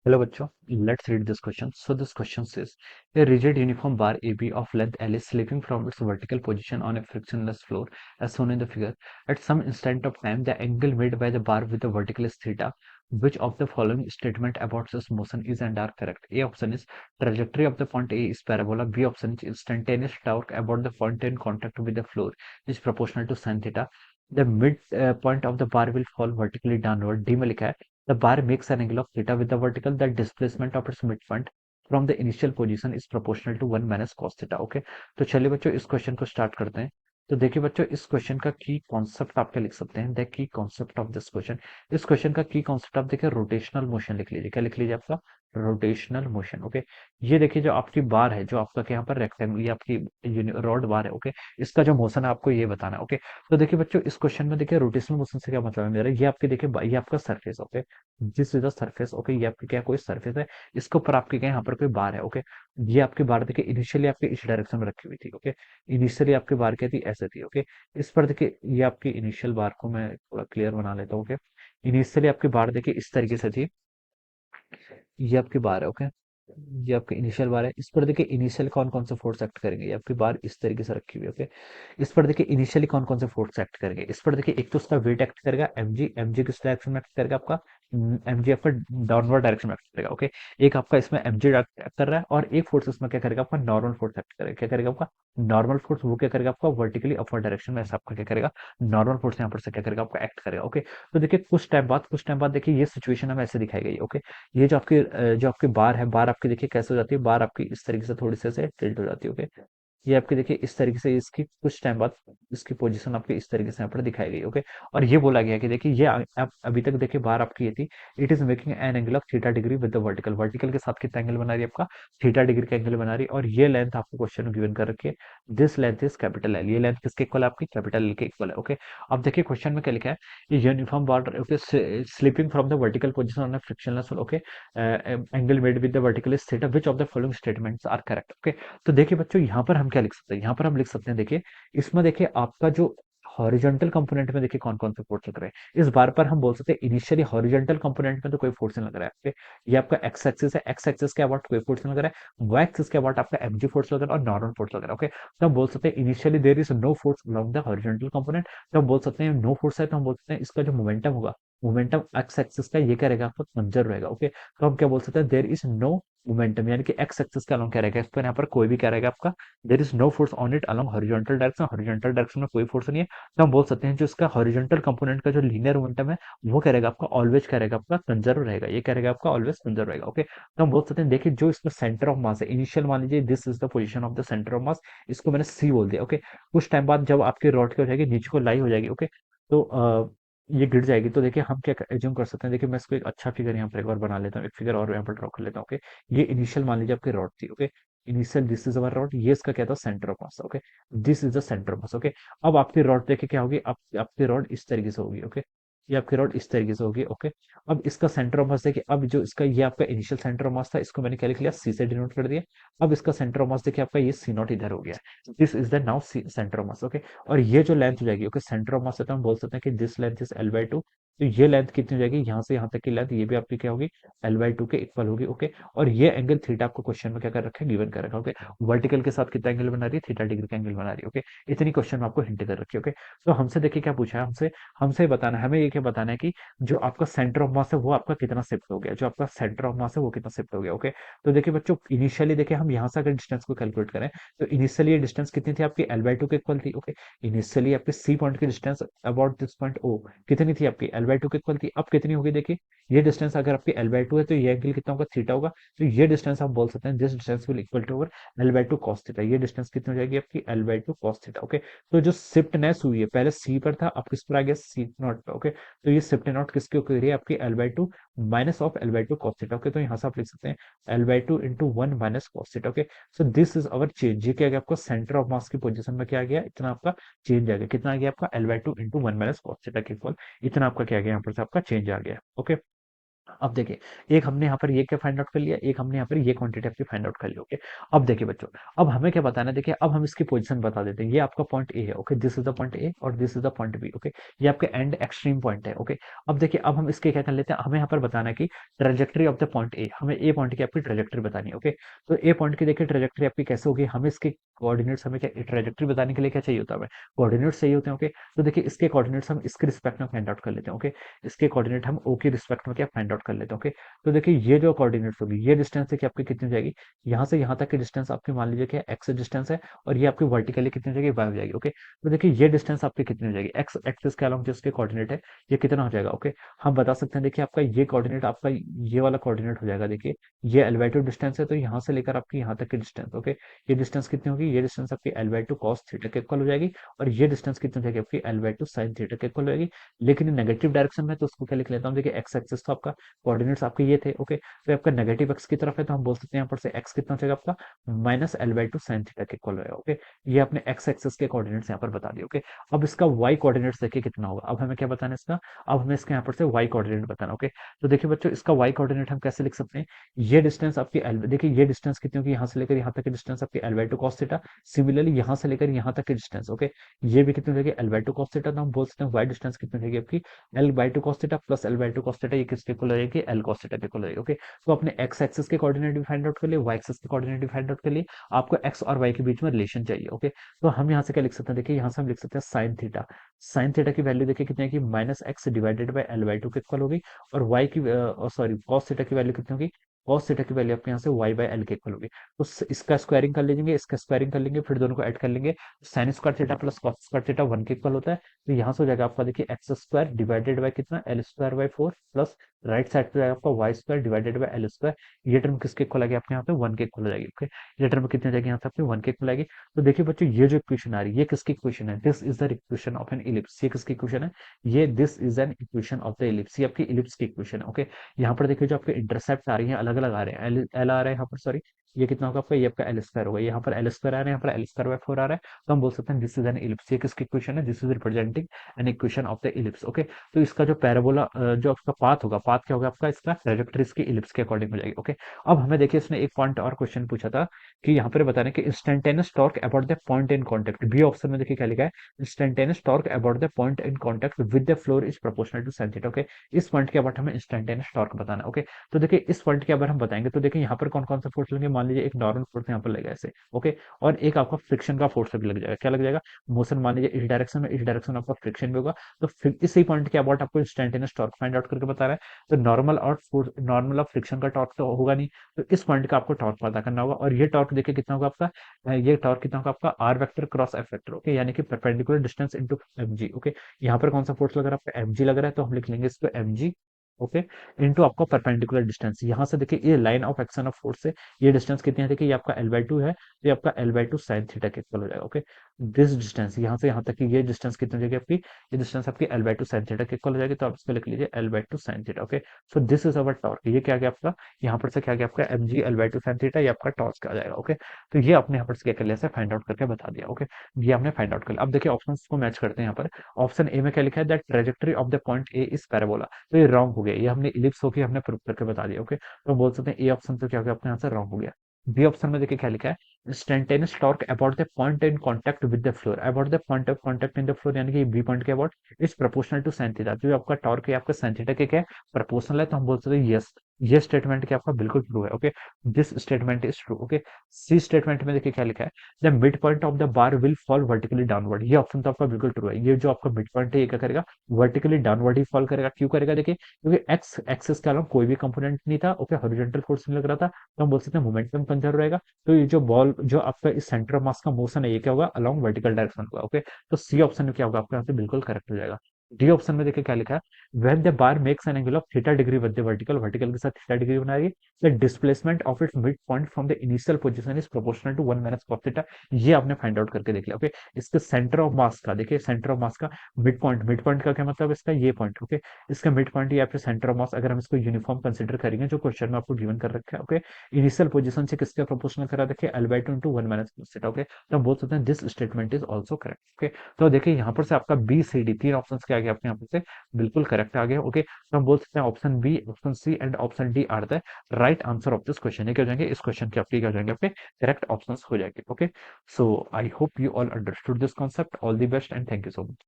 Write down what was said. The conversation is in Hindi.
Hello bachcho, let's read this question. So this question says, a rigid uniform bar AB of length L is slipping from its vertical position on a frictionless floor as shown in the figure. At some instant of time, the angle made by the bar with the vertical is theta. Which of the following statement about this motion is and are correct? A option is trajectory of the point A is parabola. B option is instantaneous torque about the point in contact with the floor is proportional to sin theta. The mid point of the bar will fall vertically downward. D में लिखा है the bar makes an angle of theta with the vertical. The displacement of its midpoint from the initial position is proportional to 1 minus cos theta. Okay, तो चलिए बच्चों इस क्वेश्चन को स्टार्ट करते हैं। तो देखिए बच्चों, इस क्वेश्चन का की कॉन्सेप्ट आप क्या लिख सकते हैं? The key concept of this question, इस क्वेश्चन का की कॉन्सेप्ट आप देखिए रोटेशनल मोशन लिख लीजिए। क्या लिख लीजिए? आपका रोटेशनल मोशन। ओके, ये देखिए जो आपकी बार है, जो आपका यहाँ पर रेक्टेंगल, ये आपकी रॉड बार है। ओके, इसका जो मोशन है आपको ये बताना है। ओके, तो देखिए बच्चों, इस क्वेश्चन में देखिए रोटेशनल मोशन से क्या मतलब है मेरा, ये आपके देखिए ये आपका surface. Okay, this is the surface. Okay, ये आपकी क्या कोई सरफेस है, इसके ऊपर आपके क्या यहाँ पर कोई बार है। ओके, ये आपकी बार देखिए इनिशियली आपके इस डायरेक्शन में रखी हुई थी। ओके, इनिशियली आपकी बार क्या थी, ऐसे थी। ओके, इस पर देखिए ये आपकी इनिशियल बार को मैं थोड़ा क्लियर बना लेता हूँ। ओके, इनिशियली आपकी बार देखिए इस तरीके से थी। ये आपकी बार है। ओके, ये आपकी इनिशियल बार है। इस पर देखिए इनिशियल कौन कौन से फोर्स एक्ट करेंगे, ये आपकी बार इस तरीके से रखी हुई है। ओके, इस पर देखिए इनिशियली कौन कौन से फोर्स एक्ट करेंगे। इस पर देखिए एक तो उसका वेट एक्ट करेगा एमजी, एमजी किस डायरेक्शन में एक्ट करेगा आपका, एमजी आपका डाउनवर्ड डायरेक्शन में एक्ट करेगा। ओके, एक आपका इसमें एमजी एक्ट कर रहा है और एक फोर्स इसमें क्या करेगा आपका नॉर्मल फोर्स एक्ट करेगा। क्या करेगा आपका नॉर्मल फोर्स, वो क्या करेगा आपका वर्टिकली अपवर्ड डायरेक्शन में ऐसा आपका क्या करेगा नॉर्मल फोर्स यहाँ पर से क्या करेगा आपका एक्ट करेगा। ओके, तो देखिए कुछ टाइम बाद देखिए ये सिचुएशन हमें ऐसे दिखाई गई। ओके, ये जो आपकी बार है, बार आपकी देखिए कैसे हो जाती है, बार आपकी इस तरीके से थोड़ी सी ऐसे टिल्ट हो जाती है। ओके, ये आपकी देखिए इस तरीके से, इसकी कुछ टाइम बाद इसकी पोजीशन आपकी इस तरीके से यहाँ पर दिखाई गई। ओके, और ये बोला गया कि देखिए ये आप अभी तक देखिए बार आपकी ये थी, it is making an angle of theta degree with the vertical, vertical के साथ कितना एंगल बना रही है आपका थीटा डिग्री का एंगल बना रही है। और ये लेंथ आपको क्वेश्चन में गिवन कर रखी है, this length is capital L. ये लेंथ किसके इक्वल है? आपकी कैपिटल एल के इक्वल है। ओके, अब देखिए क्वेश्चन में क्या लिखा है, ये uniform bar okay slipping from the vertical position on a frictionless. Okay, angle made with the vertical is theta, which of the following statements are correct. Okay, तो देखिए बच्चों, यहाँ पर हम क्या लिख सकते हैं, यहाँ पर हम लिख सकते हैं देखिए, इसमें देखिए आपका जो हॉरिजॉन्टल कंपोनेंट में देखिए कौन कौन से फोर्स लग रहे हैं। इस बार पर हम बोल सकते हैं इनिशियली हॉरिजॉन्टल कंपोनेंट में तो कोई फोर्स नहीं लग रहा है। ओके, ये आपका एक्स एक्सिस है, एक्स एक्सिस के अबाउट कोई फोर्स नहीं लग रहा है, वाई एक्सिस के अबाउट आपका एमजी फोर्स लग रहा है और नॉर्मल फोर्स लग रहा है। ओके, तो हम बोल सकते हैं initially there is no force along the horizontal component. तो हम बोल सकते हैं नो फोर्स है, तो हम बोल सकते हैं इसका जो मोमेंटम होगा, मोमेंटम एक्स एक्सिस का ये क्या रहेगा आपका कंजर्व रहेगा। ओके, तो हम क्या बोल सकते हैं, देयर इज नो मोमेंटम, यानी कि एक्स एक्सिस का अलोंग क्या रहेगा, इस पर यहाँ पर कोई भी क्या रहेगा आपका, there is no force on it along horizontal direction, horizontal direction में कोई फोर्स नहीं है। तो हम बोल सकते हैं जो इसका हॉरिजॉन्टल कंपोनेंट का जो लीनियर मोमेंटम है, वो क्या रहेगा आपका ऑलवेज क्या रहेगा आपका कंजर्व रहेगा। ये क्या रहेगा आपका ऑलवेज कंजर्व रहेगा। ओके, तो हम बोल सकते हैं देखिए जो इसमें सेंटर ऑफ मास है, इनिशियल मान लीजिए this is the position of the centre of mass, इसको मैंने सी बोल दिया। ओके, कुछ टाइम बाद जब आपकी रॉड क्या हो जाएगी, नीचे को लाई हो जाएगी। ओके, तो ये गिर जाएगी। तो देखिए हम क्या एज्यूम कर सकते हैं, देखिए मैं इसको एक अच्छा फिगर यहाँ पर एक बार बना लेता हूँ, एक फिगर और यहाँ पर ड्रॉ कर लेता हूँ। ओके, ये इनिशियल मान लीजिए आपकी रॉड थी। Okay, initial this is our rod, ये इसका क्या था centre of mass. Okay, this is the centre of mass. Okay, अब आपकी रॉड देखिए क्या होगी, आपकी रॉड इस तरीके से होगी। ओके, ये आपकी रॉड इस तरीके से होगी। ओके, अब इसका सेंटर ऑफ मास देखिए, अब जो इसका ये आपका इनिशियल सेंटर ऑफ मास था, इसको मैंने क्या लिख लिया, सी से डिनोट कर दिया। अब इसका सेंटर ऑफ मास देखिए आपका ये सी नॉट इधर हो गया, this is the now centre of mass. Okay, और ये जो लेंथ हो जाएगी, ओके सेंटर ऑफ मास से तो हम बोल सकते हैं कि this length is L by to. तो ये लेंथ कितनी हो जाएगी, यहाँ से यहाँ तक की लेंथ ये भी आपकी क्या होगी, एल बाई टू के इक्वल होगी। ओके, और ये एंगल थीटा आपको क्वेश्चन में क्या कर रखा है, गिवन कर रखा है। ओके, वर्टिकल के साथ कितना एंगल बना रही है, थीटा डिग्री का एंगल बना रही है। ओके, इतनी क्वेश्चन में आपको हिंट कर रखी है। ओके, तो हमसे देखिए क्या पूछा है, हमसे हमसे बताना है, हमें ये क्या बताना है कि जो आपका सेंटर ऑफ मास है वो आपका कितना शिफ्ट हो गया, जो आपका सेंटर ऑफ मास है वो कितना शिफ्ट हो गया। ओके, तो देखिए बच्चों, इनिशियली देखिए हम यहाँ से अगर डिस्टेंस को कैलकुलेट करें, तो इनिशियली ये डिस्टेंस कितनी थी आपकी, एल बाई टू के इक्वल थी। ओके, इनिशियली आपके सी पॉइंट की distance about this point O कितनी थी आपकी, एल बाई टू के इक्वल थी। अब कितनी होगी देखिए, ये डिस्टेंस अगर आपकी एल बाई टू है तो ये एंगल कितना होगा, थीटा होगा। तो ये डिस्टेंस आप बोल सकते हैं this distance will equal to L by two cos theta. ये डिस्टेंस कितनी हो जाएगी आपकी, L by two cos theta. Okay, तो जो शिफ्टनेस हुई है, पहले सी पर था, अब किस पर आ गया, सी नॉट पे। ओके, तो ये शिफ्ट नॉट किसकी हो रही है आपकी, L by to minus of L by two cos theta. Okay, तो यहाँ से आप लिख सकते हैं L by two into one minus cos theta. Okay, so this is our change. ये क्या आ गया आपका सेंटर ऑफ मास की पोजीशन में क्या आ गया, इतना आपका चेंज आ गया। कितना आ गया आपका, L by two into one minus cos theta के इक्वल, इतना आपका क्या आ गया यहाँ पर से आपका चेंज आ गया। ओके, अब देखिए, एक हमने यहाँ पर ये क्या फाइंड आउट कर लिया, एक हमने यहाँ पर ये क्वांटिटी आपकी फाइंड आउट कर ली। ओके, अब देखिए बच्चों, अब हमें क्या बताना है, देखिए अब हम इसकी पोजीशन बता देते हैं। ये आपका पॉइंट ए है। Okay, this is the point A और this is the point B. Okay, ये आपके एंड एक्सट्रीम पॉइंट है। ओके, अब देखिए, अब हम इसके क्या कर लेते हैं, हमें यहाँ पर बताना है कि ट्रेजेक्टरी ऑफ द पॉइंट ए, हमें ए पॉइंट की आपकी ट्रेजेक्टरी बतानी है। ओके, तो ए पॉइंट की देखिए ट्रेजेक्टरी आपकी कैसे होगी, हमें इसके कोऑर्डिनेट्स, हमें क्या ट्रेजेक्टरी बताने के लिए क्या चाहिए होता है, हमें कोऑर्डिनेट्स चाहिए होते हैं। ओके, तो देखिए इसके कोऑर्डिनेट्स हम इसके रिस्पेक्ट में फाइंड आउट कर लेते हैं। ओके, इसके कोऑर्डिनेट हम ओ के रिस्पेक्ट में क्या फाइंड आउट कर लेते हैं। ओके, तो देखिए ये जो कोऑर्डिनेट्स होगी, ये डिस्टेंस देखिए आपकी कितनी हो जाएगी, यहाँ से यहाँ तक की डिस्टेंस आपकी मान लीजिए कि एक्स डिस्टेंस है, और ये आपकी वर्टिकली कितनी हो जाएगी, वाई हो जाएगी। ओके, तो देखिए ये डिस्टेंस आपकी कितनी हो जाएगी, एक्स एक्सिस के अलॉन्ग जिसके कोऑर्डिनेट है, ये कितना हो जाएगा। ओके, हम बता सकते हैं, देखिए आपका ये कोऑर्डिनेट, आपका ये वाला कोऑर्डिनेट हो जाएगा। देखिए ये एल बाई टू डिस्टेंस है, तो यहाँ से लेकर आपकी यहाँ तक की डिस्टेंस। ओके, ये डिस्टेंस कितनी होगी, ये डिस्टेंस आपकी L by two cos theta के इक्वल हो जाएगी, और ये डिस्टेंस कितनी हो जाएगी आपकी L by two sine theta के इक्वल हो जाएगी। लेकिन नेगेटिव डायरेक्शन में, तो उसको क्या लिख लेता हूँ, देखिए एक्स एक्सिस तो आपका कोऑर्डिनेट्स आपके ये थे। ओके, तो आपका नेगेटिव एक्स की तरफ है, तो हम बोल सकते हैं यहाँ पर से एक्स कितना हो जाएगा आपका, minus L by two sine theta के इक्वल रहेगा। ओके, ये आपने एक्स एक्सिस के कोऑर्डिनेट्स यहाँ पर बता दिए। ओके, अब इसका वाई कोऑर्डिनेट्स देखिए कितना होगा, अब हमें क्या बताना है इसका, अब हमें इसके यहाँ पर से वाई कोऑर्डिनेट बताना। ओके, तो देखिए बच्चों, इसका वाई कोऑर्डिनेट हम कैसे लिख सकते हैं, ये डिस्टेंस आपकी एल, देखिए ये डिस्टेंस कितनी होगी, यहाँ से लेकर यहाँ तक की डिस्टेंस आपकी L by two cos theta. Similarly यहाँ से लेकर यहाँ तक की डिस्टेंस, ओके, ये भी कितनी हो जाएगी, L by two cos theta. तो हम बोल सकते हैं वाई डिस्टेंस कितनी हो जाएगी आपकी, L by two cos theta plus L by two cos theta, ये किसके इक्वल हो जाएगी, एल कॉस थीटा के इक्वल हो जाएगी। ओके, तो अपने एक्स एक्सिस के कोऑर्डिनेट भी फाइंड आउट कर लिए, वाई एक्सिस के कोऑर्डिनेट भी फाइंड आउट कर लिए, आपको एक्स और वाई के बीच में रिलेशन चाहिए। ओके, तो हम यहाँ से क्या लिख सकते हैं, देखिए यहाँ से हम लिख सकते हैं साइन थीटा। साइन थीटा की वैल्यू देखिए कितनी है कि minus x divided by L by two के इक्वल होगी, और वाई की, सॉरी, कॉस थीटा की वैल्यू कितनी होगी, कॉस थीटा की वैल्यू आपके यहाँ से वाई बाई एल के इक्वल होगी। तो इसका स्क्वायरिंग कर लीजिए, इसका स्क्वायरिंग कर लेंगे, फिर दोनों को ऐड कर लेंगे, sine square theta plus cos square theta 1 के इक्वल होता है। तो यहाँ से हो जाएगा आपका, देखिए एक्स स्क्वायर डिवाइडेड बाई कितना, L square by 4, plus right side पे जाएगा आपका Y square divided by L square. ये टर्म किसके इक्वल आ गया आपके यहाँ पे, 1 के इक्वल हो जाएगी। ओके, ये टर्म कितनी हो जाएगी यहाँ से आपकी, 1 के इक्वल आएगी। तो देखिए बच्चों, ये जो इक्वेशन आ रही है, ये किसकी इक्वेशन है, this is the equation of N ellipse. ये किसकी इक्वेशन है, ये this is an equation of the ellipse, ये आपकी इलिप्स की इक्वेशन है। ओके, यहाँ पर देखिए जो आपके इंटरसेप्ट आ रही है अलग अलग आ रहे हैं, एल एल आ रहा है यहाँ पर, सॉरी, ये कितना होगा आपका, ये आपका एल स्क्वायर होगा, यहाँ पर एल स्क्वायर आ रहा है, यहाँ पर एल स्क्वायर बाय 4 आ रहा है। तो हम बोल सकते हैं दिस इज एन इलिप्स। ये किसकी इक्वेशन है, this is representing an equation of the ellipse. Okay, तो इसका जो पैराबोला, जो आपका पाथ होगा, पाथ क्या होगा आपका, इसका ट्रैजेक्टरी इसकी इलिप्स के अकॉर्डिंग हो जाएगी। ओके, अब हमें देखिए इसने एक पॉइंट और क्वेश्चन पूछा था कि यहाँ पर बताने कि instantaneous torque about the point in contact, B option में देखिए क्या लिखा है, instantaneous torque about the point in contact with the floor is proportional to sin theta. Okay, इस पॉइंट के अबाउट हमें इंस्टेंटेनियस टॉर्क बताना है। ओके, तो देखिए इस पॉइंट के अगर हम बताएंगे, तो देखिए यहाँ पर कौन कौन सा फोर्स लेंगे, मान लीजिए एक नॉर्मल फोर्स यहाँ पर लगेगा ऐसे। ओके, और एक आपका फ्रिक्शन का फोर्स भी लग जाएगा, क्या लग जाएगा, मोशन मान लीजिए इस डायरेक्शन में, इस डायरेक्शन आपका फ्रिक्शन भी होगा। तो फिर इसी पॉइंट के अबाउट आपको इंस्टेंटेनियस टॉर्क फाइंड आउट करके बता रहा है। तो नॉर्मल और नॉर्मल ऑफ फ्रिक्शन का टॉर्क तो होगा नहीं, तो इस पॉइंट का आपको टॉर्क पता करना होगा। और ये टॉर्क देखिए कितना होगा आपका, ये टॉर्क कितना होगा आपका, R vector cross F vector. Okay, यानी कि perpendicular distance into M G. Okay, यहाँ पर कौन सा फोर्स लग रहा है आपका, एम जी लग रहा है, तो हम लिख लेंगे इसको एम जी। ओके, इनटू आपका परपेंडिकुलर डिस्टेंस, यहाँ से देखिए ये line of action of force से ये डिस्टेंस कितनी है, देखिए ये आपका एल बाई टू है, तो ये आपका L by two sine theta के इक्वल हो जाएगा। ओके, दिस डिस्टेंस यहाँ से यहाँ तक की ये डिस्टेंस कितनी हो जाएगी आपकी, ये डिस्टेंस आपकी L by two sine theta के इक्वल हो जाएगी। तो आप इसको लिख लीजिए L by two sine theta. Okay, so this is our torque. ये क्या आ गया आपका, यहाँ पर से क्या आ गया आपका, M G L by two sine theta, ये आपका टॉर्क आ जाएगा। ओके, तो ये आपने यहाँ पर से क्या कर लिया, फाइंड आउट करके बता दिया। ओके, ये आपने फाइंड आउट कर लिया। अब देखिए ऑप्शन को मैच करते हैं। यहाँ पर ऑप्शन ए में क्या लिखा है, that trajectory of the point A is parabola. तो ये रॉन्ग हो गया, ये हमने इलिप्स होके हमने प्रूव करके बता दिया। ओके, तो हम बोल सकते हैं ए ऑप्शन तो क्या हो गया अपने आंसर रॉन्ग हो गया। बी ऑप्शन में देखिए क्या लिखा है, instantaneous torque about the point in contact with the floor, about the point of contact in the floor, यानी कि बी पॉइंट के about is proportional to sin theta. जो आपका टॉर्क है आपका sin थीटा के क्या है, प्रोपोर्शनल है। तो हम बोल सकते हैं यस, ये स्टेटमेंट क्या आपका बिल्कुल ट्रू है। Okay, this statement is true. Okay, C statement में देखिए क्या लिखा है, the mid point of the bar will fall vertically downward. ये ऑप्शन तो आपका बिल्कुल ट्रू है। ये जो आपका मिड पॉइंट है ये क्या करेगा, वर्टिकली डाउनवर्ड ही फॉल करेगा। क्यों करेगा, देखिए क्योंकि एक्स एक्सिस के अलावा कोई भी कंपोनेंट नहीं था। ओके, हॉरिजॉन्टल फोर्स नहीं लग रहा था, तो हम बोल सकते हैं मोमेंटम कंजर्व रहेगा। तो ये जो बॉल, जो आपका इस सेंटर ऑफ मास का मोशन है, ये क्या होगा, अलोंग वर्टिकल डायरेक्शन होगा। ओके, तो सी ऑप्शन में क्या होगा आपके यहाँ से बिल्कुल करेक्ट हो जाएगा। डी ऑप्शन में देखिए क्या लिखा है, when the bar makes an angle of theta degree with the vertical, vertical के साथ थीटा डिग्री बना रही है, the displacement of its mid point from the initial position is proportional to 1 minus cos theta. ये आपने फाइंड आउट करके देख लिया। ओके, इसके सेंटर ऑफ मास का देखिए, सेंटर ऑफ मास का मिड पॉइंट, मिड पॉइंट का क्या मतलब, इसका ये पॉइंट। ओके, इसका मिड पॉइंट या फिर सेंटर ऑफ मास अगर हम इसको यूनिफॉर्म कंसिडर करेंगे, जो क्वेश्चन में आपको गिवन कर रखा है। ओके, इनिशियल पोजीशन से किसका प्रोपोर्शनल करा, देखिए L by two into 1 minus cos theta. Okay, तो हम बोल सकते हैं this statement is also correct. Okay, तो देखिए यहाँ पर से आपका बी सी डी तीन ऑप्शन क्या गया अपने यहाँ पे से बिल्कुल करेक्ट आ गया। ओके, तो हम बोल सकते हैं option B, option C and option D are the right answer of this question. ये क्या हो जाएंगे, इस क्वेश्चन के आपके क्या हो जाएंगे, आपके करेक्ट ऑप्शंस हो जाएंगे। Okay, so I hope you all understood this concept. All the best and thank you so much.